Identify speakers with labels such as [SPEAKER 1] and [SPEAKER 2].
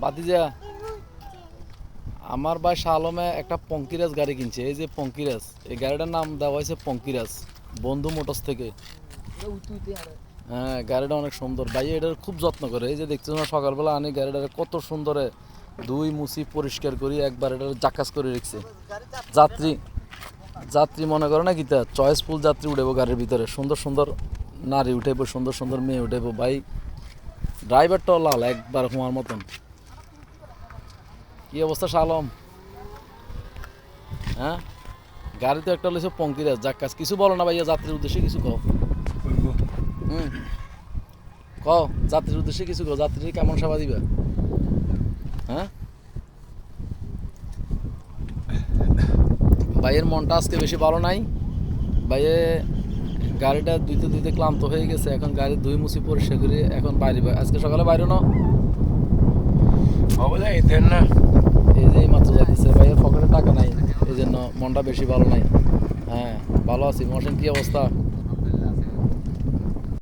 [SPEAKER 1] বাতিজা, আমার ভাই শাহ আলমে একটা পঙ্কিরাজ গাড়ি কিনছে, এই যে পঙ্কিরাজ, এই গাড়িটার নাম দেওয়া হয়েছে পঙ্কিরাজ, বন্ধু মোটরস থেকে। হ্যাঁ, গাড়িটা অনেক সুন্দর ভাই, এটার খুব যত্ন করে। এই যে দেখছো না, সকালবেলা আনি গাড়িটা কত সুন্দরে দুই মুছি পরিষ্কার করি, একবার এটা জাকাস করে রেখেছে। যাত্রী যাত্রী মনে করে না কি, তা চয়েসফুল যাত্রী উঠেবো গাড়ির ভিতরে, সুন্দর সুন্দর নারী উঠেবো, সুন্দর সুন্দর মেয়ে উঠেবো ভাই। ড্রাইভারটাও লাল একবার হওয়ার মতন। কি অবস্থা শাহ আলম? হ্যাঁ, গাড়ি তো একটা লইছে পঙ্কিরাজ জাক্কাস। কিছু বলো না ভাইয়া, যাত্রীর উদ্দেশ্যে কিছু কও। হুম, কও যাত্রীর উদ্দেশ্যে কিছু কও, যাত্রীর কেমন সেবা দিবা? হ্যাঁ ভাইয়ের মনটা আজকে বেশি ভালো নাই। ভাইয়ে গাড়িটা ধুইতে ধুইতে ক্লান্ত হয়ে গেছে, এখন গাড়ি ধুই মুছি পরিষ্কার করে এখন বাইরে। আজকে সকালে বাইরে না,
[SPEAKER 2] না
[SPEAKER 1] এই যে মাত্র যাইতেছে। ভাইয়ের পকেটে টাকা নাই, এই জন্য মনটা বেশি ভালো নাই। হ্যাঁ, ভালো আছি। মহসেন কি অবস্থা?